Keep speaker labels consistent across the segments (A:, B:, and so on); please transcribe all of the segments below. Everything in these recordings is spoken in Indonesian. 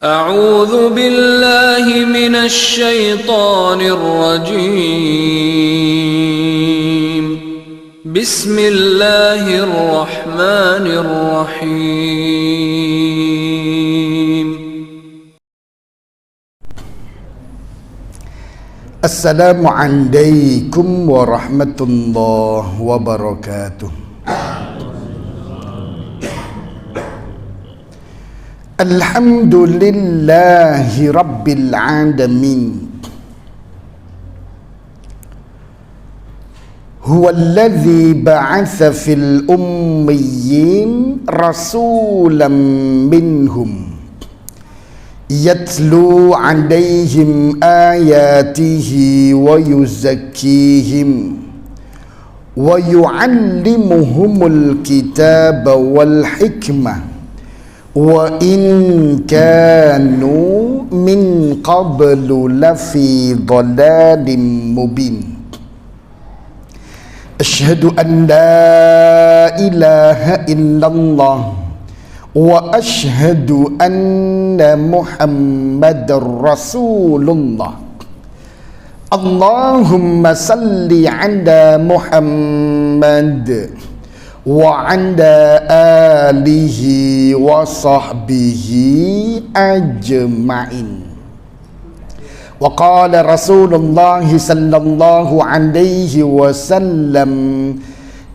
A: أعوذ بالله من الشيطان الرجيم بسم الله الرحمن الرحيم
B: السلام عليكم ورحمة الله وبركاته. Alhamdulillahi Rabbil Alamin. Huwallazi ba'atha fil ummiyyin rasulan minhum yatlu 'alaihim ayatihi wa yuzakkihim wa yu'allimuhumul kitaba wal hikmah wa in kanu min qablu lafi dhalalin mubin. Asyhadu an la ilaha illallah wa asyhadu anna Muhammadar Rasulullah. Allahumma salli ala Muhammad wa ala alihi wa sahbihi ajma'in. Wa qala Rasulullah sallallahu alaihi wasallam,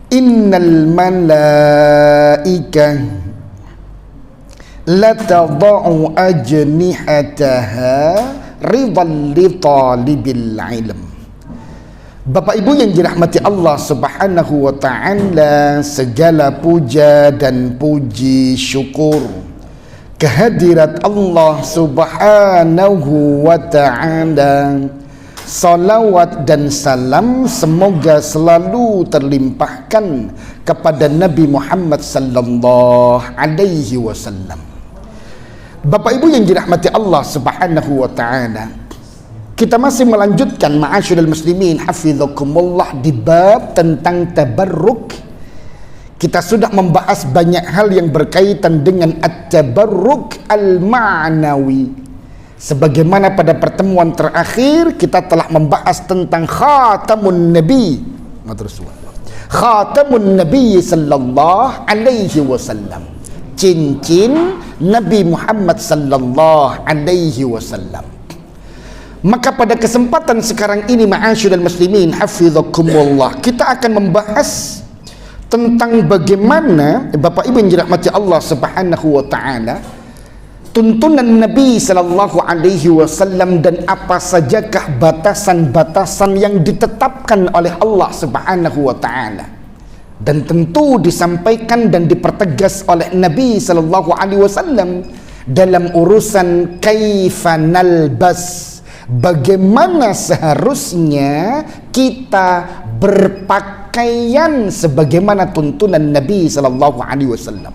B: innal malaika la tada'u ajnihataha ridan li talibil ilm. Bapak Ibu yang dirahmati Allah Subhanahu wa ta'ala, segala puja dan puji syukur kehadirat Allah Subhanahu wa ta'ala. Salawat dan salam semoga selalu terlimpahkan kepada Nabi Muhammad sallallahu alaihi wasallam. Bapak Ibu yang dirahmati Allah Subhanahu wa ta'ala, kita masih melanjutkan ma'asyiral muslimin hafizakumullah di bab tentang tabarruk. Kita sudah membahas banyak hal yang berkaitan dengan at-tabarruk al-ma'nawi. Sebagaimana pada pertemuan terakhir kita telah membahas tentang khatamun nabi, khatamun nabi sallallahu alaihi wasallam, cincin Nabi Muhammad sallallahu alaihi wasallam. Maka pada kesempatan sekarang ini ma'asyiral muslimin hafizakumullah, kita akan membahas tentang bagaimana Bapak Ibu yang dirahmati Allah Subhanahu wa ta'ala, tuntunan Nabi sallallahu alaihi wasallam dan apa sajakah batasan-batasan yang ditetapkan oleh Allah Subhanahu wa ta'ala, dan tentu disampaikan dan dipertegas oleh Nabi sallallahu alaihi wasallam dalam urusan kaifa nalbas, bagaimana seharusnya kita berpakaian sebagaimana tuntunan Nabi sallallahu alaihi wasallam.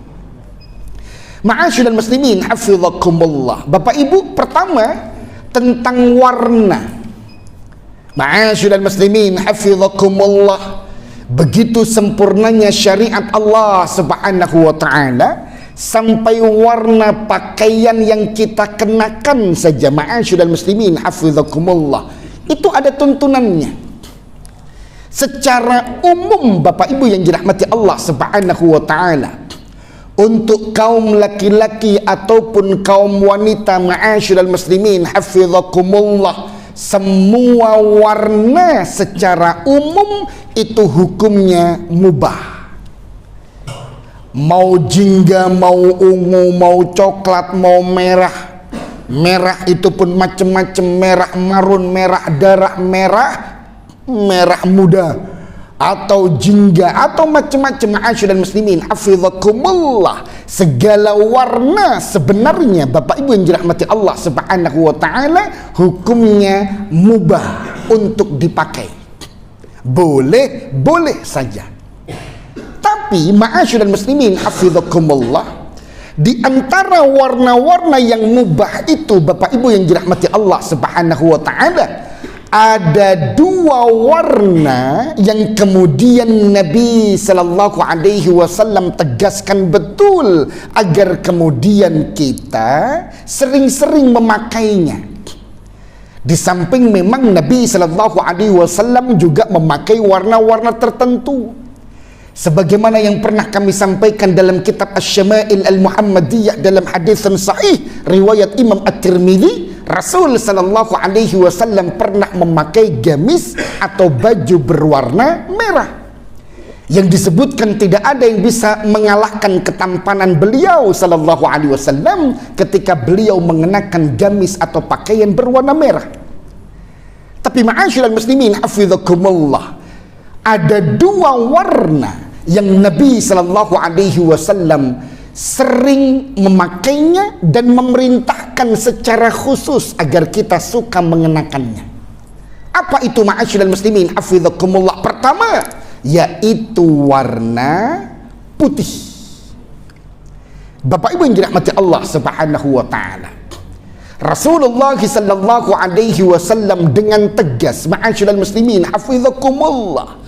B: Ma'asyiral muslimin hafizakumullah. Bapak Ibu, pertama tentang warna. Ma'asyiral muslimin hafizakumullah, begitu sempurnanya syariat Allah Subhanahu wa ta'ala, sampai warna pakaian yang kita kenakan saja, ma'asyiral muslimin hafizakumullah, itu ada tuntunannya. Secara umum Bapak Ibu yang dirahmati Allah Subhanahu wa ta'ala, untuk kaum laki-laki ataupun kaum wanita, ma'asyiral muslimin hafizakumullah, semua warna secara umum itu hukumnya mubah. Mau jingga, mau ungu, mau coklat, mau merah. Merah itu pun macam-macam, merah marun, merah darah, merah muda, atau jingga, atau macam-macam. Ma'asyiral muslimin hafizakumullah, segala warna sebenarnya Bapak Ibu yang dirahmati Allah Subhanahu wa ta'ala hukumnya mubah untuk dipakai. Boleh saja. Tapi ma'asyiral muslimin hafizakumullah, di antara warna-warna yang mubah itu Bapak Ibu yang dirahmati Allah Subhanahu wa ta'ala, ada dua warna yang kemudian Nabi Sallallahu Alaihi Wasallam tegaskan betul agar kemudian kita sering-sering memakainya. Di samping memang Nabi Sallallahu Alaihi Wasallam juga memakai warna-warna tertentu, sebagaimana yang pernah kami sampaikan dalam kitab Asy-Syama'il Al-Muhammadiyah dalam hadis sahih riwayat Imam At-Tirmidzi. Rasul Sallallahu Alaihi Wasallam pernah memakai gamis atau baju berwarna merah, yang disebutkan tidak ada yang bisa mengalahkan ketampanan beliau Sallallahu Alaihi Wasallam ketika beliau mengenakan gamis atau pakaian berwarna merah. Tapi ma'asyiral muslimin hafizakumullah, ada dua warna yang Nabi Sallallahu Alaihi Wasallam sering memakainya dan memerintahkan secara khusus agar kita suka mengenakannya. Apa itu ma'asyiral muslimin hafizakumullah? Pertama, yaitu warna putih. Bapak Ibu yang dirahmati Allah Subhanahu wa taala, Rasulullah sallallahu alaihi wasallam dengan tegas, ma'asyiral muslimin hafizakumullah,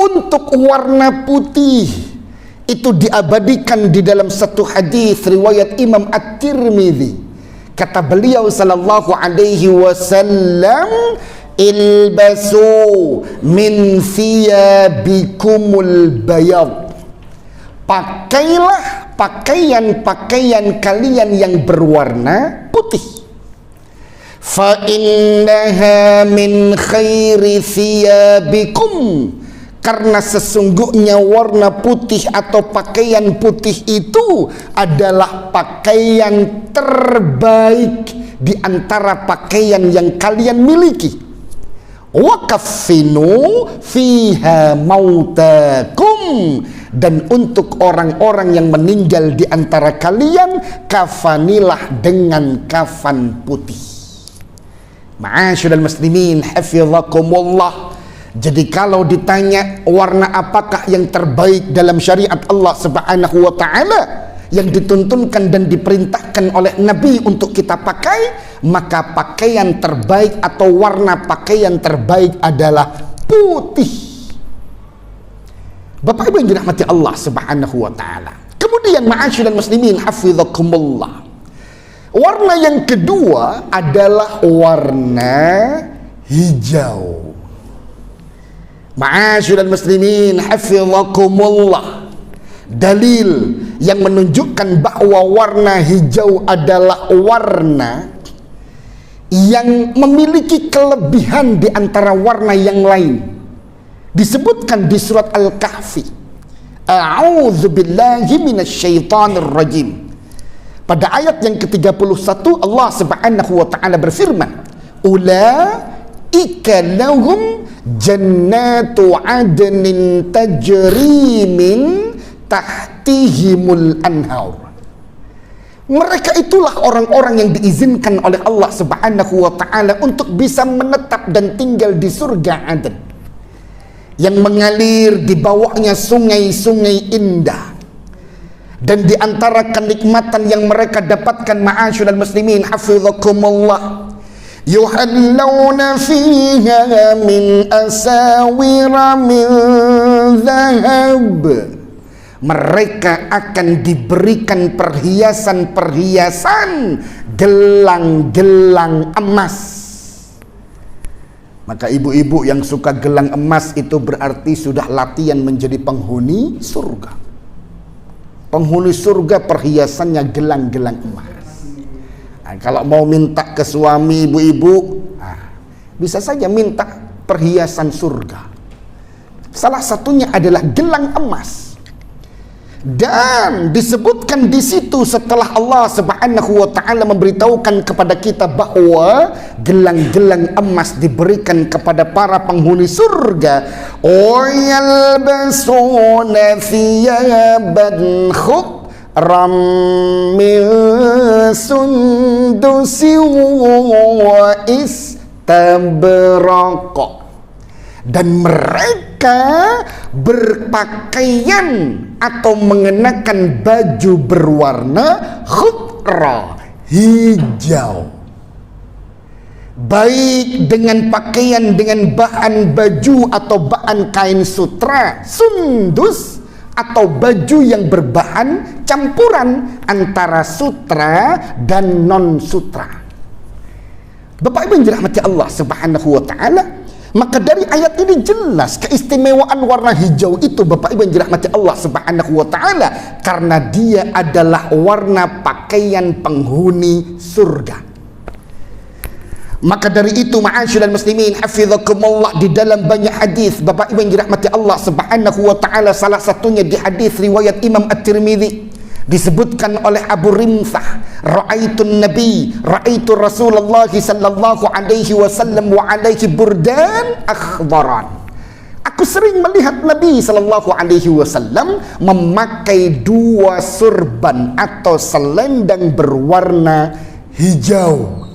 B: untuk warna putih itu diabadikan di dalam satu hadis riwayat Imam At-Tirmidzi. Kata beliau sallallahu alaihi wasallam, ilbasu min thiyabikumul bayad. Pakailah pakaian-pakaian kalian yang berwarna putih. Fa innaha min khairi thiyabikum. Karena sesungguhnya warna putih atau pakaian putih itu adalah pakaian terbaik di antara pakaian yang kalian miliki. Wa kaffinu fiha mautakum, dan untuk orang-orang yang meninggal di antara kalian, kafanilah dengan kafan putih. Ma'asyiral muslimin hafizakumullah. Jadi kalau ditanya warna apakah yang terbaik dalam syariat Allah Subhanahu wa taala yang dituntunkan dan diperintahkan oleh Nabi untuk kita pakai, maka pakaian terbaik atau warna pakaian terbaik adalah putih. Bapak Ibu yang dirahmati Allah Subhanahu wa taala. Kemudian ma'asyiral muslimin hafizakumullah, warna yang kedua adalah warna hijau. Ma'asyiral muslimin hafizakumullah, dalil yang menunjukkan bahwa warna hijau adalah warna yang memiliki kelebihan di antara warna yang lain. Disebutkan di surat Al-Kahfi, a'udzubillahi minasyaitonir rajim. Pada ayat yang ke-31 Allah Subhanahu wa taala berfirman, ulaika lahum jannatu adnin tajri min tahtihimul anhar. Mereka itulah orang-orang yang diizinkan oleh Allah Subhanahu wa taala untuk bisa menetap dan tinggal di surga Aden, yang mengalir di bawahnya sungai-sungai indah. Dan di antara kenikmatan yang mereka dapatkan, ma'asyiral muslimin hafizakumullah, yuhallawna fiha min asawira min dhahab. Mereka akan diberikan perhiasan-perhiasan, gelang-gelang emas. Maka ibu-ibu yang suka gelang emas itu berarti sudah latihan menjadi penghuni surga. Penghuni surga perhiasannya gelang-gelang emas. Nah, kalau mau minta ke suami ibu-ibu, bisa saja minta perhiasan surga. Salah satunya adalah gelang emas. Dan disebutkan di situ setelah Allah Subhanahu wa taala memberitahukan kepada kita bahwa gelang-gelang emas diberikan kepada para penghuni surga. Yalbasuna thiyaban khudram min sundusi wa istabraq. Dan mereka berpakaian atau mengenakan baju berwarna khudra, hijau. baik dengan pakaian dengan bahan baju atau bahan kain sutra, sundus, atau baju yang berbahan campuran antara sutra dan non sutra. Bapak Ibu yang dirahmati Allah Subhanahu wa taala, maka dari ayat ini jelas keistimewaan warna hijau itu, Bapak Ibu yang dirahmati Allah Subhanahu wa taala, karena dia adalah warna pakaian penghuni surga. Maka dari itu, ma'asyiral muslimin hafizakumullah, di dalam banyak hadis Bapak Ibu yang dirahmati Allah Subhanahu wa taala, salah satunya di hadis riwayat Imam At-Tirmidzi, disebutkan oleh Abu Rimsah, ra'aitun nabi, ra'aitu Rasulullah sallallahu alaihi wasallam wa alaihi burdan akhdaran. Aku sering melihat Nabi sallallahu alaihi wasallam memakai dua surban atau selendang berwarna hijau.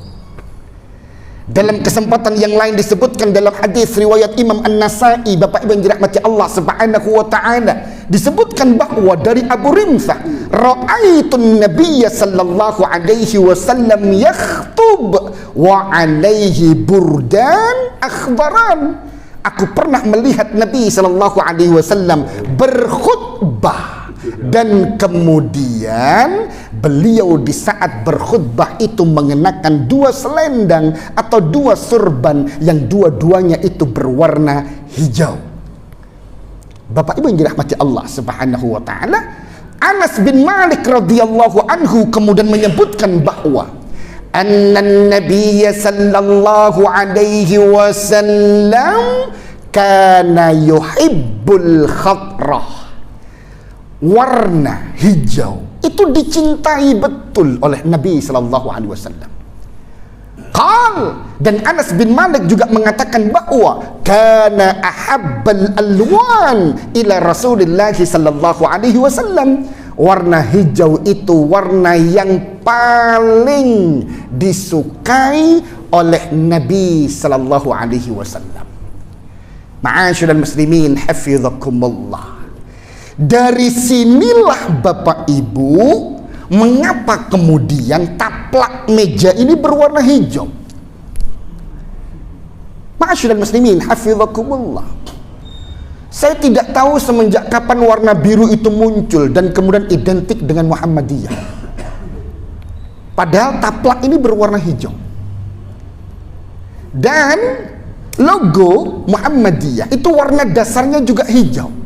B: Dalam kesempatan yang lain disebutkan dalam hadis riwayat Imam An-Nasa'i, Bapak Ibu yang dirahmati Allah Subhanahu wa taala, disebutkan bahwa dari Abu Rimsah, ra'aitun nabiyya sallallahu alaihi wasallam yakhtub wa alaihi burdan akhdaran. Aku pernah melihat Nabi sallallahu alaihi wasallam berkhutbah, dan kemudian beliau di saat berkhutbah itu mengenakan dua selendang atau dua surban yang dua-duanya itu berwarna hijau. Bapak Ibu yang dirahmati Allah Subhanahu wa taala, Anas bin Malik radhiyallahu anhu kemudian menyebutkan bahwa annan nabiyya sallallahu alaihi wasallam kana yuhibbul khadrah. Warna hijau itu dicintai betul oleh Nabi sallallahu alaihi wasallam. Dan Anas bin Malik juga mengatakan bahwa kana ahabbal alwan ila Rasulillah sallallahu alaihi wasallam. Warna hijau itu warna yang paling disukai oleh Nabi sallallahu alaihi wasallam. Ma'asyiral muslimin hafizakumullah. Dari sinilah Bapak Ibu, mengapa kemudian taplak meja ini berwarna hijau. Ma'asyiral muslimin hafizakumullah, saya tidak tahu semenjak kapan warna biru itu muncul dan kemudian identik dengan Muhammadiyah. Padahal taplak ini berwarna hijau. Dan logo Muhammadiyah itu warna dasarnya juga hijau.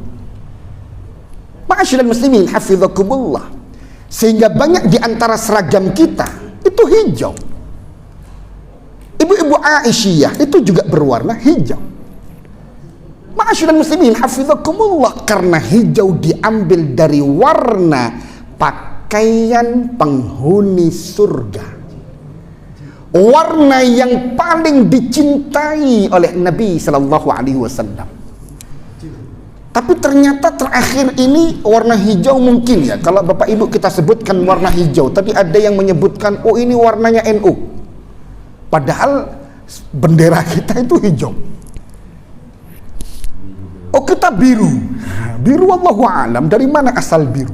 B: Ma'asyiral muslimin hafizakumullah, sehingga banyak di antara seragam kita itu hijau. Ibu-ibu Aisyah itu juga berwarna hijau. Ma'asyiral muslimin hafizakumullah, karena hijau diambil dari warna pakaian penghuni surga, warna yang paling dicintai oleh Nabi sallallahu alaihi wasallam. Tapi ternyata terakhir ini warna hijau mungkin ya, kalau Bapak Ibu kita sebutkan warna hijau, tapi ada yang menyebutkan oh ini warnanya NU. Padahal bendera kita itu hijau. Oh kita biru. Biru wallahu alam, dari mana asal biru?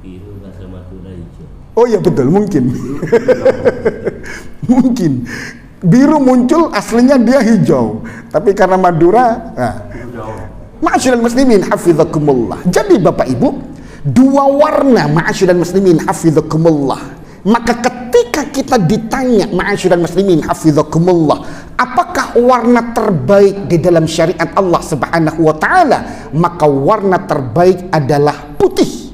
C: Biru bahasa Madura hijau.
B: Oh ya betul, mungkin. Mungkin. Biru muncul aslinya dia hijau, tapi karena Madura, Ma'asyiral muslimin hafizakumullah. Jadi Bapak Ibu, dua warna ma'asyiral muslimin hafizakumullah. Maka ketika kita ditanya ma'asyiral muslimin hafizakumullah, apakah warna terbaik di dalam syariat Allah Subhanahu wa taala? Maka warna terbaik adalah putih.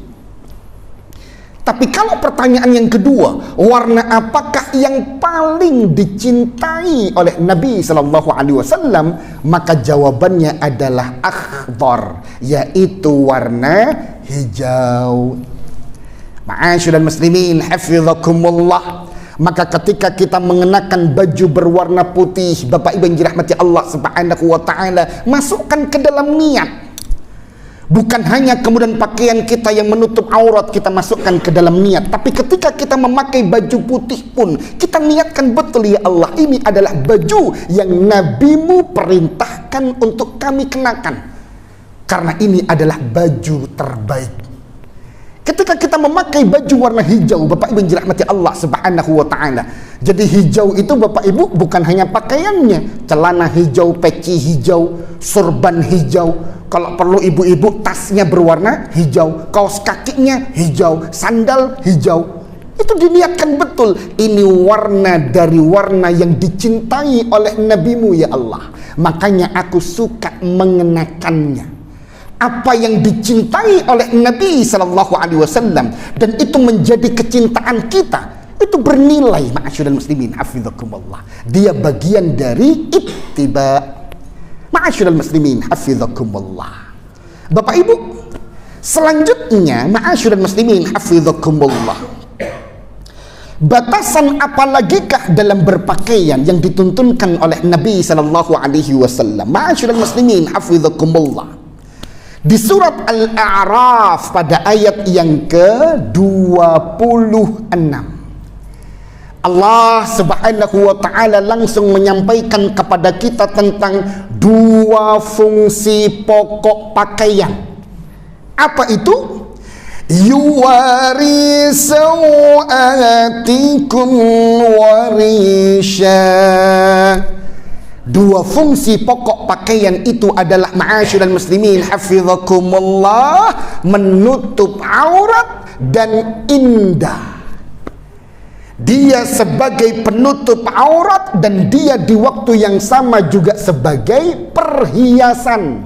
B: Tapi kalau pertanyaan yang kedua, warna apakah yang paling dicintai oleh Nabi sallallahu alaihi wasallam? Maka jawabannya adalah akhdar, yaitu warna hijau. Ma'asyiral muslimin hafizakumullah, maka ketika kita mengenakan baju berwarna putih, Bapak Ibu yang dirahmati Allah Subhanahu wa taala, masukkan ke dalam niat. Bukan hanya kemudian pakaian kita yang menutup aurat kita masukkan ke dalam niat, tapi ketika kita memakai baju putih pun kita niatkan betul, ya Allah, ini adalah baju yang Nabimu perintahkan untuk kami kenakan, karena ini adalah baju terbaik. Ketika kita memakai baju warna hijau, Bapak Ibu yang dirahmati Allah Subhanahu wa taala. Jadi hijau itu Bapak Ibu bukan hanya pakaiannya, celana hijau, peci hijau, sorban hijau. Kalau perlu ibu-ibu tasnya berwarna hijau, kaos kakinya hijau, sandal hijau. Itu diniatkan betul. Ini warna dari warna yang dicintai oleh Nabimu ya Allah. Makanya aku suka mengenakannya. Apa yang dicintai oleh Nabi Sallallahu Alaihi Wasallam dan itu menjadi kecintaan kita, itu bernilai. Ma'asyiral muslimin, hafizakumullah. Dia bagian dari ittiba. Ma'asyiral muslimin, hafizakumullah. Bapak Ibu, selanjutnya ma'asyiral muslimin, hafizakumullah. Batasan apalagikah dalam berpakaian yang dituntunkan oleh Nabi Sallallahu Alaihi Wasallam? Ma'asyiral muslimin, hafizakumullah. Di surat Al-A'raf pada ayat yang ke-26, Allah Subhanahu wa ta'ala langsung menyampaikan kepada kita tentang dua fungsi pokok pakaian. Apa itu? Yuwari sawatikum warisha. Dua fungsi pokok pakaian itu adalah ma'asyiral muslimin hafizakumullah, menutup aurat dan indah. Dia sebagai penutup aurat dan dia di waktu yang sama juga sebagai perhiasan.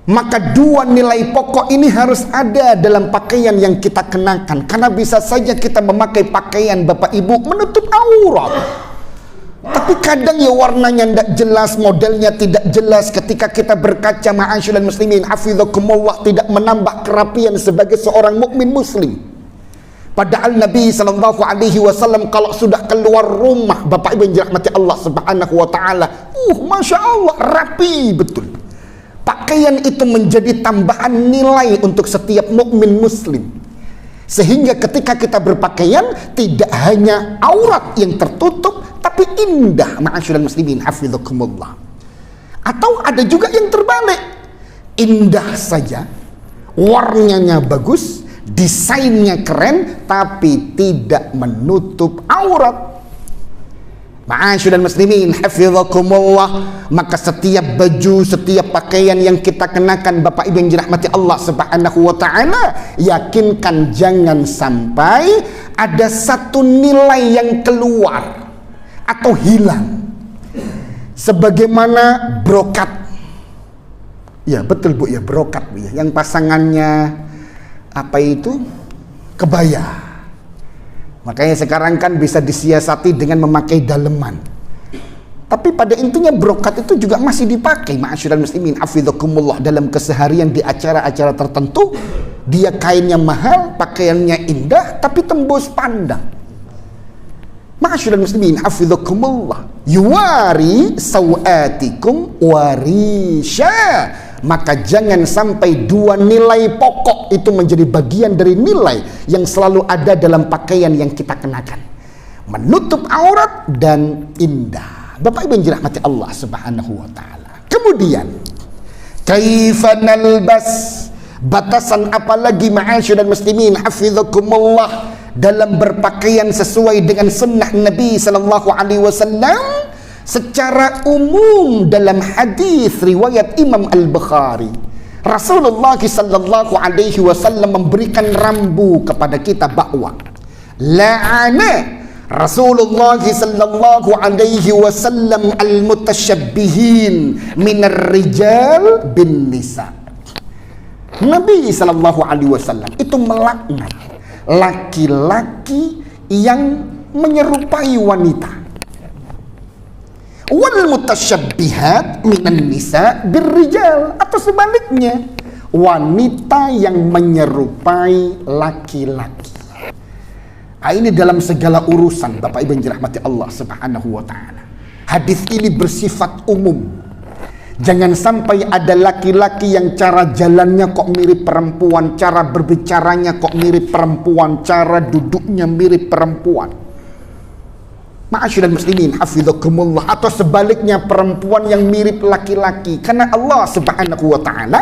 B: Maka dua nilai pokok ini harus ada dalam pakaian yang kita kenakan. Karena bisa saja kita memakai pakaian Bapak Ibu menutup aurat, tapi kadang ya warnanya tidak jelas, modelnya tidak jelas. Ketika kita berkaca ma'asyiral muslimin hafizakumullah, tidak menambah kerapian sebagai seorang mukmin muslim. Padahal Nabi Sallallahu Alaihi Wasallam kalau sudah keluar rumah, Bapak Ibu yang dirahmati Allah Subhanahu wa taala, Masya Allah, rapi betul. Pakaian itu menjadi tambahan nilai untuk setiap mukmin muslim. Sehingga ketika kita berpakaian, tidak hanya aurat yang tertutup, tapi indah, ma'asyiral muslimin hafizakumullah. Atau ada juga yang terbalik, indah saja, warnanya bagus, desainnya keren, tapi tidak menutup aurat. Ma'asyiral muslimin hafizakumullah. Maka setiap baju, setiap pakaian yang kita kenakan Bapak Ibu yang dirahmati Allah Subhanahu wa ta'ala, yakinkan jangan sampai ada satu nilai yang keluar atau hilang. Sebagaimana brokat. Ya betul Bu ya, brokat Bu ya, yang pasangannya apa itu? Kebaya. Makanya sekarang kan bisa disiasati dengan memakai daleman. Tapi pada intinya brokat itu juga masih dipakai ma'asyiral muslimin hafizakumullah dalam keseharian di acara-acara tertentu. Dia kainnya mahal, pakaiannya indah, tapi tembus pandang. Ma'asyiral muslimin hafizakumullah, yuwari sawatikum warisha. Maka jangan sampai dua nilai pokok itu menjadi bagian dari nilai yang selalu ada dalam pakaian yang kita kenakan. Menutup aurat dan indah. Bapak Ibu yang dirahmati Allah Subhanahu wa ta'ala. Kemudian, kaifa nalbas? Batasan apalagi ma'asyiral muslimin hafizakumullah dalam berpakaian sesuai dengan sunnah Nabi sallallahu alaihi wasallam? Secara umum dalam hadis riwayat Imam Al-Bukhari, Rasulullah sallallahu alaihi wasallam memberikan rambu kepada kita bahwa la'ana Rasulullah sallallahu alaihi wasallam al-mutasyabbihin minar rijal bin nisa. Nabi sallallahu alaihi wasallam itu melaknat laki-laki yang menyerupai wanita. Wal mutasyabbihat minan nisa birrijal, atau sebaliknya, wanita yang menyerupai laki-laki. Ini dalam segala urusan Bapak Ibu yang dirahmati Allah Subhanahu wa ta'ala. Hadis ini bersifat umum. Jangan sampai ada laki-laki yang cara jalannya kok mirip perempuan, cara berbicaranya kok mirip perempuan, cara duduknya mirip perempuan. Ma'asyiral muslimin hafizakumullah, atau sebaliknya perempuan yang mirip laki-laki. Karena Allah Subhanahu wa ta'ala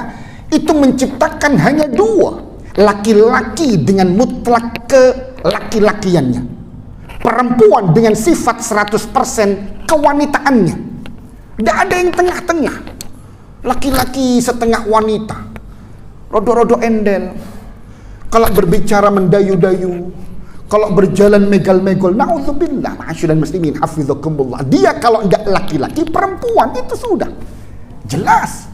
B: itu menciptakan hanya dua, laki-laki dengan mutlak ke laki-lakiannya, perempuan dengan sifat 100% kewanitaannya. Tidak ada yang tengah-tengah, laki-laki setengah wanita, rodo-rodo endel, kalau berbicara mendayu-dayu, kalau berjalan megal-megol. Na'udzubillah, ma'asyiral muslimin, hafizakumullah. Dia kalau enggak laki-laki, perempuan, itu sudah jelas.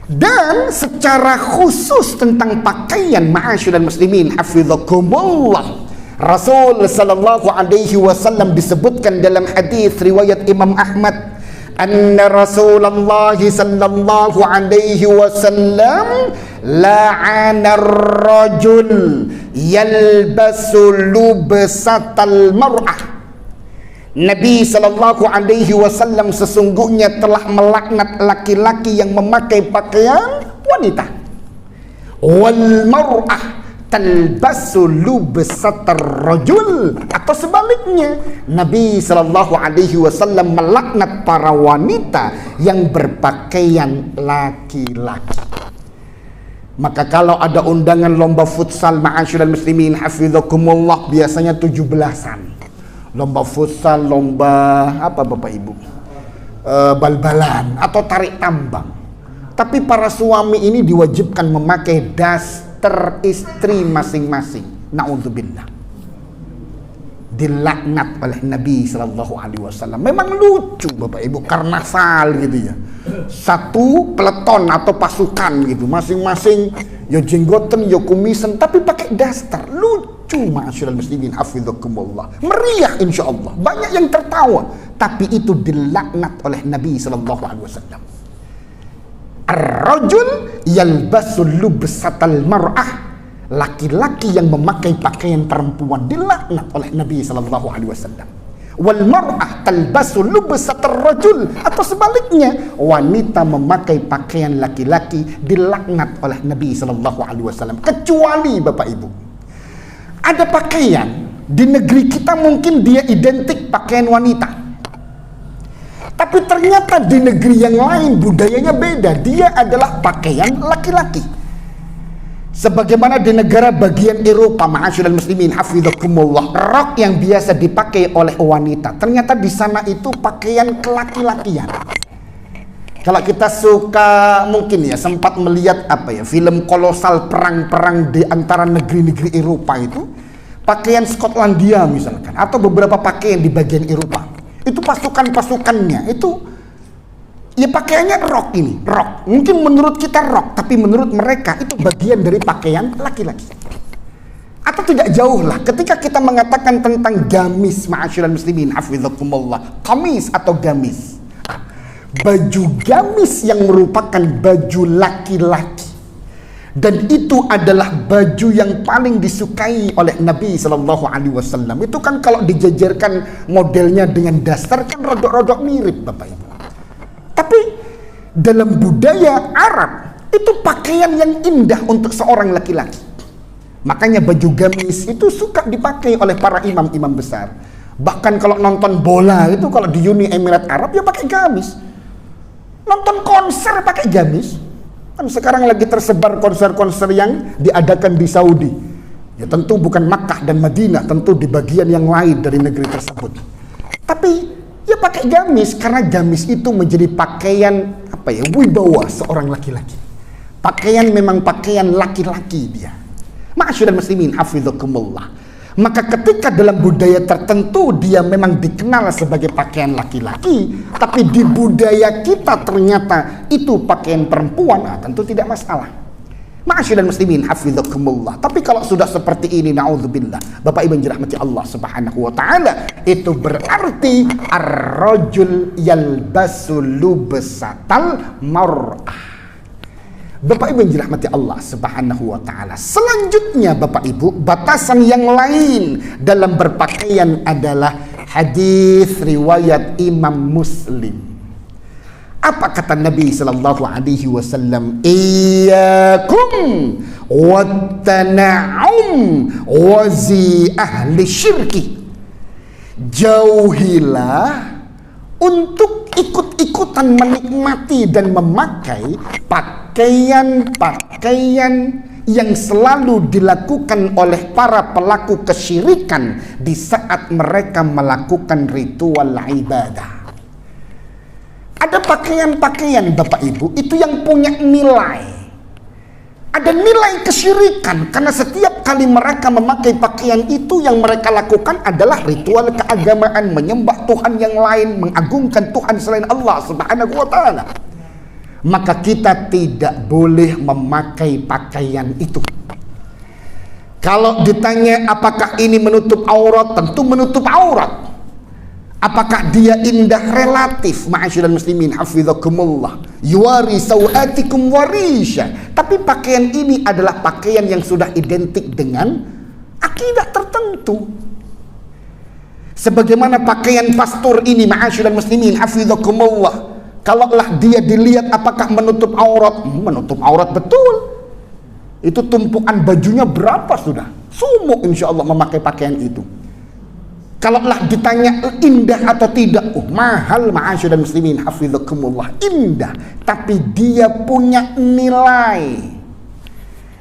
B: Dan secara khusus tentang pakaian, ma'asyiral muslimin, hafizakumullah, Rasul sallallahu alaihi wasallam disebutkan dalam hadis riwayat Imam Ahmad, anna Rasulullah sallallahu alaihi wasallam la'ana ar-rajul yalbasu lubsatal mar'ah. Nabi sallallahu alaihi wasallam sesungguhnya telah melaknat laki-laki yang memakai pakaian wanita. Wal mar'ah talbasu lubsatar rajul, atau sebaliknya, Nabi sallallahu alaihi wasallam melaknat para wanita yang berpakaian laki-laki. Maka kalau ada undangan lomba futsal, ma'asyiral muslimin, hafizakumullah, biasanya 17-an. Lomba futsal, lomba apa Bapak Ibu? Bal-balan atau tarik tambang. Tapi para suami ini diwajibkan memakai daster istri masing-masing. Na'udzubillah. Dilaknat oleh Nabi sallallahu alaihi wasallam. Memang lucu Bapak Ibu, karnaval gitu ya. Satu peleton atau pasukan gitu, masing-masing ya jenggoten, ya kumisan, tapi pakai daster. Lucu, ma'asyiral muslimin, hafizakumullah. Meriah insyaallah. Banyak yang tertawa, tapi itu dilaknat oleh Nabi sallallahu alaihi wasallam. Ar-rajul yalbasul lubsatal mar'ah, laki-laki yang memakai pakaian perempuan dilaknat oleh Nabi sallallahu alaihi wasallam. Wal mar'ah talbasu lubsatar rajul, atau sebaliknya, wanita memakai pakaian laki-laki dilaknat oleh Nabi sallallahu alaihi wasallam. Kecuali Bapak Ibu, ada pakaian di negeri kita mungkin dia identik pakaian wanita, tapi ternyata di negeri yang lain budayanya beda, dia adalah pakaian laki-laki. Sebagaimana di negara bagian Eropa, ma'asyiral muslimin, hafizakumullah, rok yang biasa dipakai oleh wanita, ternyata di sana itu pakaian kelaki-lakian. Kalau kita suka mungkin ya sempat melihat film kolosal perang-perang di antara negeri-negeri Eropa itu, pakaian Skotlandia misalkan, atau beberapa pakaian di bagian Eropa, itu pasukan-pasukannya itu ya pakaiannya rok ini, rok. Mungkin menurut kita rok, tapi menurut mereka itu bagian dari pakaian laki-laki. Atau tidak jauh lah, ketika kita mengatakan tentang gamis, ma'asyiral muslimin, hafizakumullah, kamis atau gamis, baju gamis yang merupakan baju laki-laki, dan itu adalah baju yang paling disukai oleh Nabi sallallahu alaihi wasallam. Itu kan kalau dijajarkan modelnya dengan daster kan rodok-rodok mirip Bapak Ibu. Tapi dalam budaya Arab itu pakaian yang indah untuk seorang laki-laki. Makanya baju gamis itu suka dipakai oleh para imam-imam besar. Bahkan kalau nonton bola itu, kalau di Uni Emirat Arab ya pakai gamis. Nonton konser pakai gamis. Kan sekarang lagi tersebar konser-konser yang diadakan di Saudi. Ya tentu bukan Makkah dan Madinah, tentu di bagian yang lain dari negeri tersebut. Tapi ya pakai gamis, karena gamis itu menjadi pakaian wibawa seorang laki-laki. Pakaian memang pakaian laki-laki dia. Ma'asyiral muslimin, hafizakumullah. Maka ketika dalam budaya tertentu dia memang dikenal sebagai pakaian laki-laki, tapi di budaya kita ternyata itu pakaian perempuan, tentu tidak masalah. Ma'asyiral muslimin, hafizakumullah. Tapi kalau sudah seperti ini, na'udzubillah, Bapak Ibu yang dirahmati Allah Subhanahu wa taala, itu berarti ar-rajul yalbasu lubsatal mar'ah. Bapak Ibu yang dirahmati Allah Subhanahu wa taala. Selanjutnya Bapak Ibu, batasan yang lain dalam berpakaian adalah hadis riwayat Imam Muslim. Apa kata Nabi sallallahu alaihi wasallam? Iyyakum wattana'um wazi ahli syirki. Jauhilah untuk ikut-ikutan menikmati dan memakai pakaian-pakaian yang selalu dilakukan oleh para pelaku kesyirikan di saat mereka melakukan ritual ibadah. Ada pakaian-pakaian Bapak Ibu itu yang punya nilai. Ada nilai kesyirikan karena setiap kali mereka memakai pakaian itu yang mereka lakukan adalah ritual keagamaan, menyembah Tuhan yang lain, mengagungkan Tuhan selain Allah Subhanahu wa taala. Maka kita tidak boleh memakai pakaian itu. Kalau ditanya apakah ini menutup aurat, tentu menutup aurat. Apakah dia indah? Relatif, ma'asyiral muslimin hafizakumullah, yuwari sawatikum warisha. Tapi pakaian ini adalah pakaian yang sudah identik dengan akidah tertentu. Sebagaimana pakaian pastor ini, ma'asyiral muslimin hafizakumullah, kalaulah dia dilihat apakah menutup aurat, menutup aurat betul. Itu tumpukan bajunya berapa sudah? Sumuk insyaallah memakai pakaian itu. Kalaulah ditanya indah atau tidak, mahal ma'asyiral muslimin hafizakumullah, indah, tapi dia punya nilai.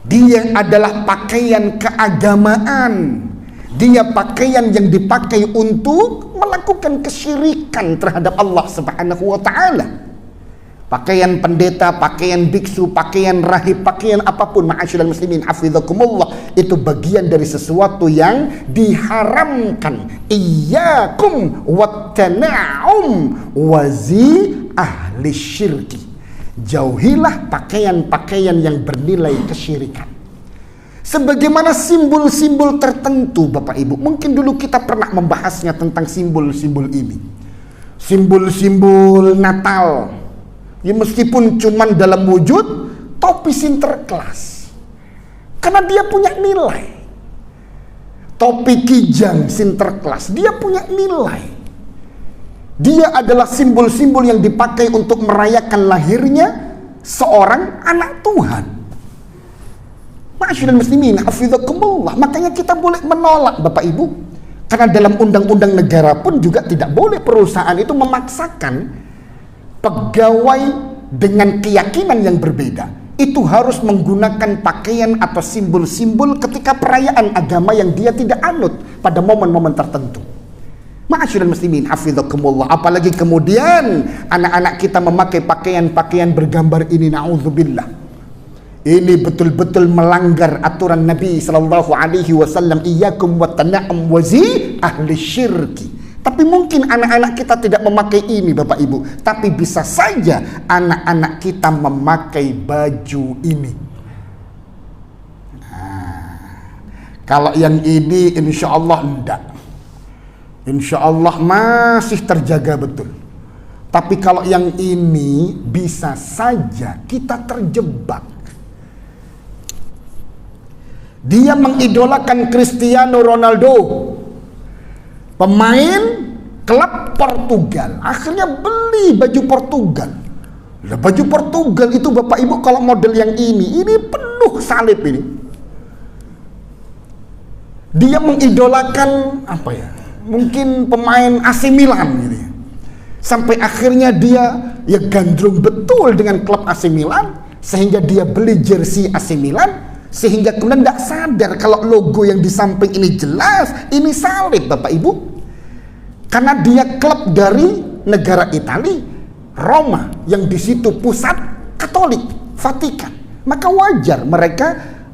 B: Dia adalah pakaian keagamaan. Dia pakaian yang dipakai untuk melakukan kesyirikan terhadap Allah Subhanahu wa taala. Pakaian pendeta, pakaian biksu, pakaian rahib, pakaian apapun ma'asyiral muslimin hafizakumullah, itu bagian dari sesuatu yang diharamkan. Iyyakum wattana'um wazi ahli syirki. Jauhilah pakaian-pakaian yang bernilai kesyirikan. Sebagaimana simbol-simbol tertentu Bapak Ibu, mungkin dulu kita pernah membahasnya tentang simbol-simbol ini. Simbol-simbol Natal, ya meskipun cuman dalam wujud topi Sinterklas, karena dia punya nilai. Topi Kijang Sinterklas, dia punya nilai. Dia adalah simbol-simbol yang dipakai untuk merayakan lahirnya seorang anak Tuhan. Ma'asyiral muslimin hafizakumullah. Makanya kita boleh menolak Bapak Ibu, karena dalam undang-undang negara pun juga tidak boleh perusahaan itu memaksakan pegawai dengan keyakinan yang berbeda itu harus menggunakan pakaian atau simbol-simbol ketika perayaan agama yang dia tidak anut pada momen-momen tertentu. Ma'asyiral muslimin hafizakumullah. Apalagi kemudian anak-anak kita memakai pakaian-pakaian bergambar ini, na'udzubillah. Ini betul-betul melanggar aturan Nabi sallallahu alaihi wasallam, iyyakum wattana'um wazi ahli syirki. Tapi mungkin anak-anak kita tidak memakai ini Bapak Ibu, tapi bisa saja anak-anak kita memakai baju ini. Kalau yang ini insya Allah enggak, insya Allah masih terjaga betul. Tapi kalau yang ini bisa saja kita terjebak. Dia mengidolakan Cristiano Ronaldo, pemain klub Portugal, akhirnya beli baju Portugal. Nah, baju Portugal itu Bapak Ibu kalau model yang ini penuh salib ini. Dia mengidolakan apa ya? Mungkin pemain AC Milan gitu ya. Sampai akhirnya dia ya gandrung betul dengan klub AC Milan, sehingga dia beli jersey AC Milan, sehingga kemudian tidak sadar kalau logo yang di samping ini jelas ini salib Bapak Ibu. Karena dia klub dari negara Italia, Roma, yang di situ pusat Katolik, Vatikan. Maka wajar mereka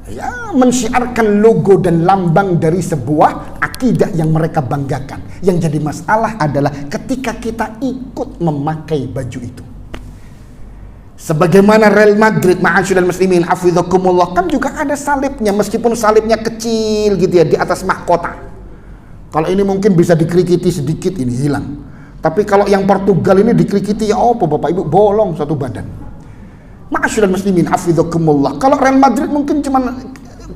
B: ya mensyiarkan logo dan lambang dari sebuah akidah yang mereka banggakan. Yang jadi masalah adalah ketika kita ikut memakai baju itu. Sebagaimana Real Madrid, ma'asyiral muslimin hafizakumullah, kan juga ada salibnya, meskipun salibnya kecil gitu ya di atas mahkota. Kalau ini mungkin bisa dikrikiti sedikit, ini hilang. Tapi kalau yang Portugal ini dikrikiti ya apa Bapak Ibu, bolong satu badan. Ma'asyiral muslimin hafizakumullah. Kalau Real Madrid mungkin cuma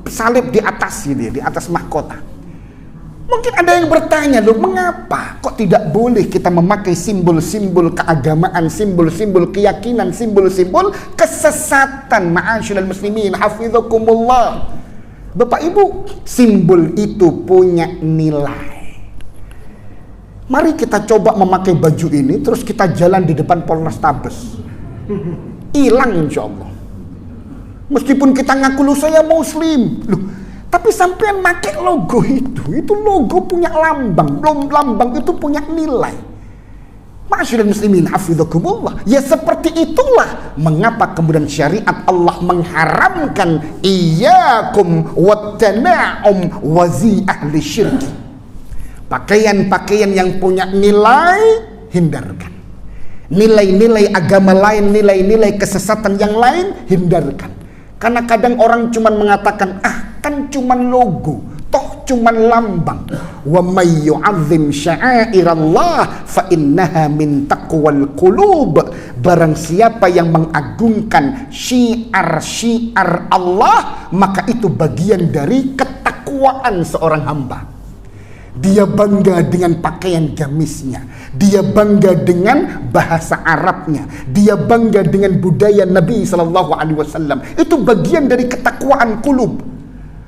B: salib di atas gitu ya, di atas mahkota. Mungkin ada yang bertanya, loh mengapa kok tidak boleh kita memakai simbol-simbol keagamaan, simbol-simbol keyakinan, simbol-simbol kesesatan, ma'asyiral muslimin hafizakumullah. Bapak Ibu, simbol itu punya nilai. Mari kita coba memakai baju ini, terus kita jalan di depan Polrestabes. Hilang insya Allah. Meskipun kita ngaku lu saya muslim, loh, tapi sampean pakai logo itu logo punya lambang, belum lambang itu punya nilai. Ma'asyiral muslimin hafizakumullah. Ya seperti itulah mengapa kemudian syariat Allah mengharamkan iyyakum wattana'um wazi ahli syirki. Pakaian-pakaian yang punya nilai hindarkan. Nilai-nilai agama lain, nilai-nilai kesesatan yang lain hindarkan. Karena kadang orang cuman mengatakan, kan cuman logo, toh cuman lambang. Wa may yu'azzim sya'airallah fa innaha min taqwal qulub. Barang siapa yang mengagungkan syiar-syiar Allah, maka itu bagian dari ketakwaan seorang hamba. Dia bangga dengan pakaian gamisnya, dia bangga dengan bahasa Arabnya, dia bangga dengan budaya Nabi SAW. Itu bagian dari ketakwaan kulub.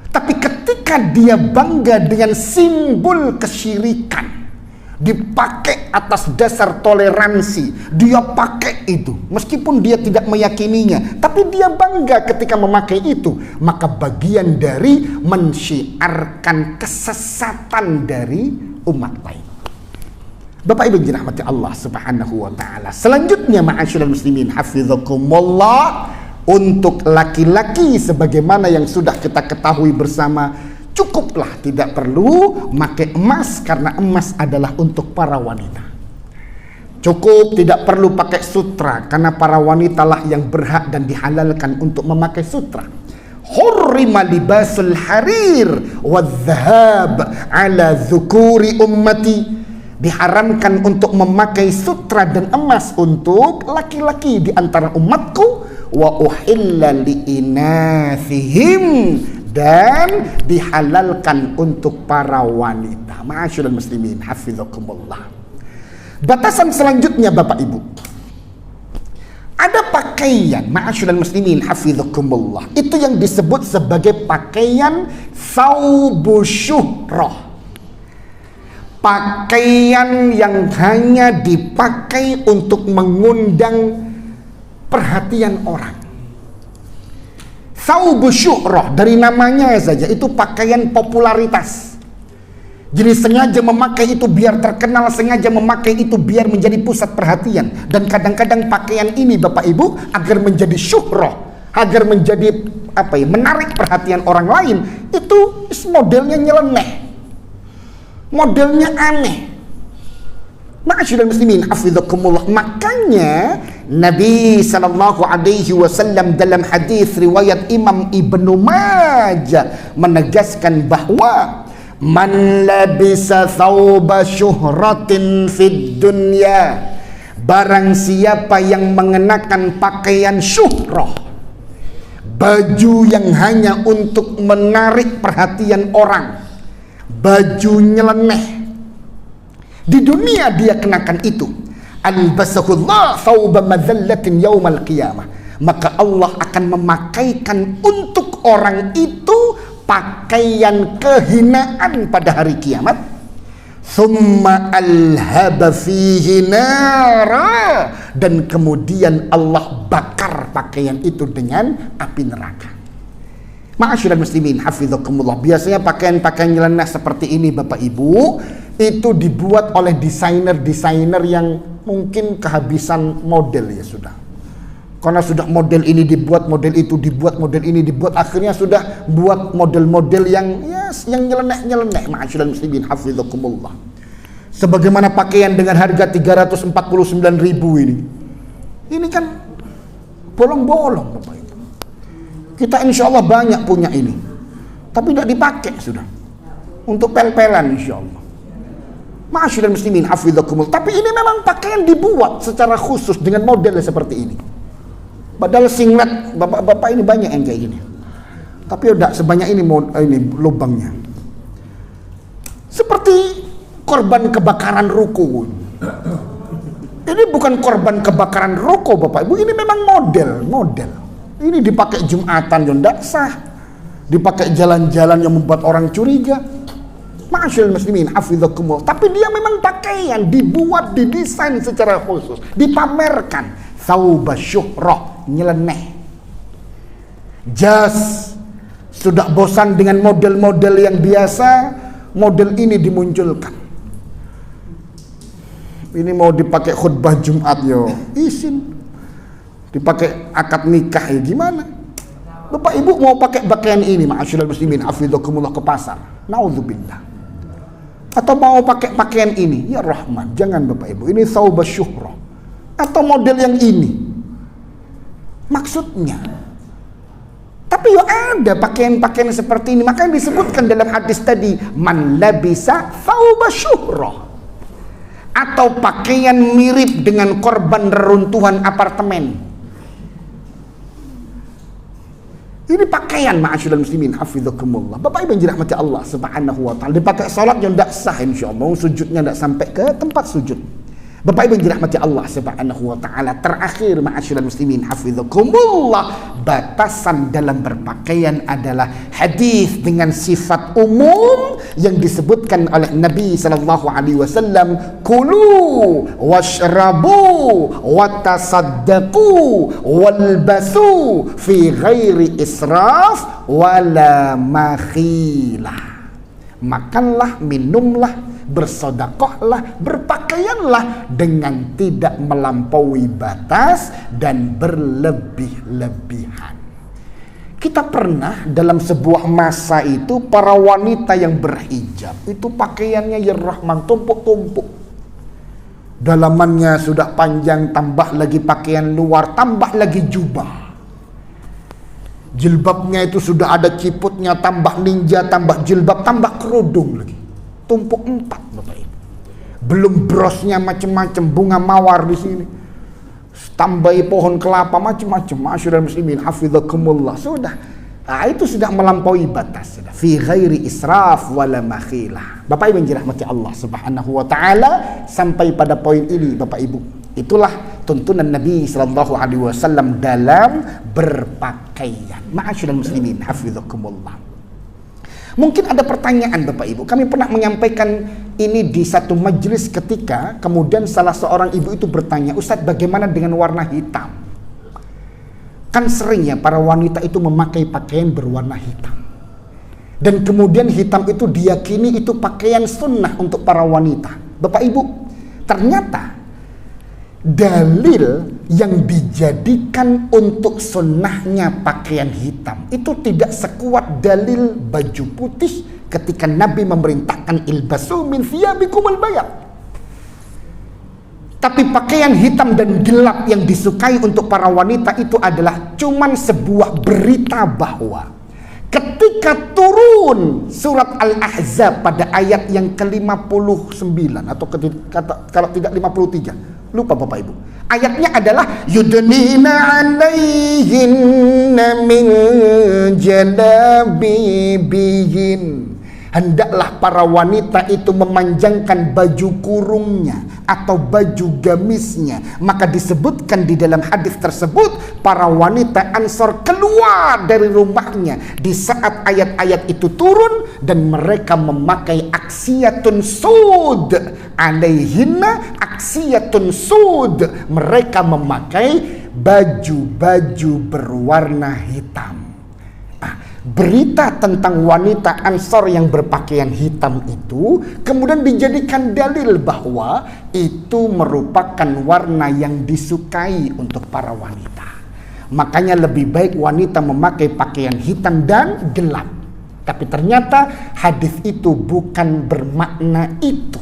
B: Tapi ketika dia bangga dengan simbol kesyirikan, dipakai atas dasar toleransi, dia pakai itu meskipun dia tidak meyakininya, tapi dia bangga ketika memakai itu, maka bagian dari mensyiarkan kesesatan dari umat lain. Bapak Ibu dirahmati Allah Subhanahu wa taala. Selanjutnya ma'asyiral muslimin hafizakumullah, untuk laki-laki sebagaimana yang sudah kita ketahui bersama, cukuplah tidak perlu pakai emas karena emas adalah untuk para wanita. Cukup tidak perlu pakai sutra karena para wanita lah yang berhak dan dihalalkan untuk memakai sutra. Hurrima libasul harir wadh-dhahab ala dzukuri ummati. Diharamkan untuk memakai sutra dan emas untuk laki-laki di antara umatku. Wa uhilla liinathihim, dan dihalalkan untuk para wanita. Ma'asyiral muslimin hafizakumullah. Batasan selanjutnya Bapak Ibu, ada pakaian ma'asyiral muslimin hafizakumullah, itu yang disebut sebagai pakaian thawbu syuhrah. Pakaian yang hanya dipakai untuk mengundang perhatian orang. Thawbu syuhrah, dari namanya saja itu pakaian popularitas. Jadi sengaja memakai itu biar terkenal, sengaja memakai itu biar menjadi pusat perhatian. Dan kadang-kadang pakaian ini Bapak Ibu agar menjadi syuhrah, agar menjadi menarik perhatian orang lain, itu modelnya nyeleneh, modelnya aneh. Ma'asyiral muslimin hafizakumullah. Makanya Nabi SAW dalam hadis riwayat Imam Ibnu Majah menegaskan bahwa man labisa thawba syuhratin fid dunya, barang siapa yang mengenakan pakaian syuhrah, baju yang hanya untuk menarik perhatian orang, baju nyeleneh, di dunia dia kenakan itu, albasahullah thawba madzallatin yaumal qiyamah, maka Allah akan memakaikan untuk orang itu pakaian kehinaan pada hari kiamat. Thumma alhaba fihi nara, dan kemudian Allah bakar pakaian itu dengan api neraka. Ma'asyiral muslimin hafizakumullah. Biasanya pakaian-pakaian nyeleneh seperti ini Bapak Ibu itu dibuat oleh desainer-desainer yang mungkin kehabisan model ya sudah. Karena sudah model ini dibuat, model itu dibuat, model ini dibuat, akhirnya sudah buat model-model yang yang nyeleneh-nyeleneh. Ma'asyiral muslimin hafizakumullah. Sebagaimana pakaian dengan harga 349.000 ini. Ini kan bolong-bolong Bapak Ibu. Kita insya Allah banyak punya ini, tapi tidak dipakai sudah. Untuk pel-pelan insya Allah. Ma'asyiral muslimin hafizakumullah. Tapi ini memang pakaian dibuat secara khusus dengan model seperti ini. Padahal singlet bapak-bapak ini banyak yang kayak gini, tapi udah sebanyak ini lubangnya. Seperti korban kebakaran ruko. Ini bukan korban kebakaran ruko Bapak Ibu, ini memang model. Ini dipakai Jumatan yang tidak sah, dipakai jalan-jalan yang membuat orang curiga. Ma'asyiral muslimin hafizakumullah. Tapi dia memang pakaian dibuat, didesain secara khusus, dipamerkan. Thawba syuhrah, nyeleneh. jas. Sudah bosan dengan model-model yang biasa, model ini dimunculkan. Ini mau dipakai khutbah Jumat yo, izin. Dipakai akad nikah ya gimana? Bapak Ibu mau pakai pakaian ini, ma'asyiral muslimin, hafizakumullah, ke pasar. Nauzubillah. Atau mau pakai pakaian ini, ya Rahman, jangan Bapak Ibu. Ini thawbah syuhrah. Atau model yang ini. Maksudnya, tapi ya ada pakaian-pakaian seperti ini. Makanya disebutkan dalam hadis tadi, man labisa thawba syuhrah, atau pakaian mirip dengan korban reruntuhan apartemen. Ini pakaian, ma'asyiral muslimin, hafizakumullah. Bapak Ibu yang dirahmati Allah Subhanahu wa taala, dipakai salat yang tidak sah insyaallah, sujudnya tidak sampai ke tempat sujud. Bapak Ibu yang dirahmati Allah Subhanahu wa taala, terakhir ma'asyiral muslimin hafizakumullah, batasan dalam berpakaian adalah hadis dengan sifat umum yang disebutkan oleh Nabi sallallahu alaihi wasallam, kulu washrabu watasaddaqu walbasu fi ghairi israf wala makhilah. Makanlah, minumlah, bersedekahlah, berpakaianlah dengan tidak melampaui batas dan berlebih-lebihan. Kita pernah dalam sebuah masa itu, para wanita yang berhijab itu pakaiannya ya Rahman, tumpuk-tumpuk. Dalamannya sudah panjang, tambah lagi pakaian luar, tambah lagi jubah. Jilbabnya itu sudah ada ciputnya, tambah ninja, tambah jilbab, tambah kerudung lagi. Tumpuk 4 Bapak Ibu. Belum brosnya macam-macam, bunga mawar di sini. Tambahi pohon kelapa macam-macam. Ma'asyiral muslimin hafizakumullah. Sudah. Nah, itu sudah melampaui batas. Sudah. Fi ghairi israf wala makhilah. Bapak Ibu yang dirahmati Allah Subhanahu wa taala, sampai pada poin ini Bapak Ibu. Itulah tuntunan Nabi sallallahu alaihi wasallam dalam berpakaian. Ma'asyiral muslimin hafizakumullah. Mungkin ada pertanyaan Bapak Ibu. Kami pernah menyampaikan ini di satu majelis ketika kemudian salah seorang ibu itu bertanya, "Ustadz, bagaimana dengan warna hitam?" Kan sering ya para wanita itu memakai pakaian berwarna hitam. Dan kemudian hitam itu diyakini itu pakaian sunnah untuk para wanita. Bapak Ibu, ternyata dalil yang dijadikan untuk sunnahnya pakaian hitam itu tidak sekuat dalil baju putih ketika Nabi memerintahkan ilbasu min thiyabikumul bayad. Tapi pakaian hitam dan gelap yang disukai untuk para wanita itu adalah cuman sebuah berita bahwa ketika turun surat Al-Ahzab pada ayat yang ke-59 atau kalau tidak 53, lupa Bapak Ibu. Ayatnya adalah yudnina 'alaihinna min jalabibihin. Hendaklah para wanita itu memanjangkan baju kurungnya atau baju gamisnya. Maka disebutkan di dalam hadis tersebut, para wanita Ansor keluar dari rumahnya di saat ayat-ayat itu turun dan mereka memakai aksiyatun sud alaihinna, aksiyatun sud, mereka memakai baju-baju berwarna hitam. Berita tentang wanita Ansor yang berpakaian hitam itu kemudian dijadikan dalil bahwa itu merupakan warna yang disukai untuk para wanita. Makanya lebih baik wanita memakai pakaian hitam dan gelap. Tapi ternyata hadis itu bukan bermakna itu.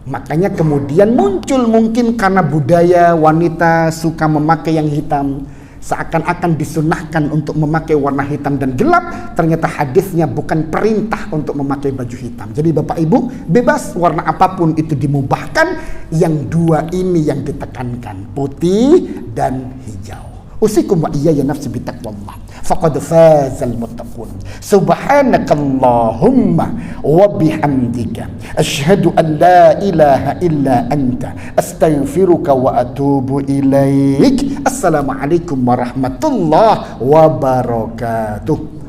B: Makanya kemudian muncul mungkin karena budaya wanita suka memakai yang hitam, seakan-akan disunahkan untuk memakai warna hitam dan gelap. Ternyata hadisnya bukan perintah untuk memakai baju hitam. Jadi Bapak Ibu bebas warna apapun itu dimubahkan. Yang dua ini yang ditekankan, putih dan hijau. Usikum wa iyaya nafsi bitaqwallah faqad fazal muttaqun. Subhanakallahumma wa bihamdika asyhadu an la ilaha illa anta astaghfiruka wa atubu ilaik. Assalamualaikum warahmatullahi wabarakatuh.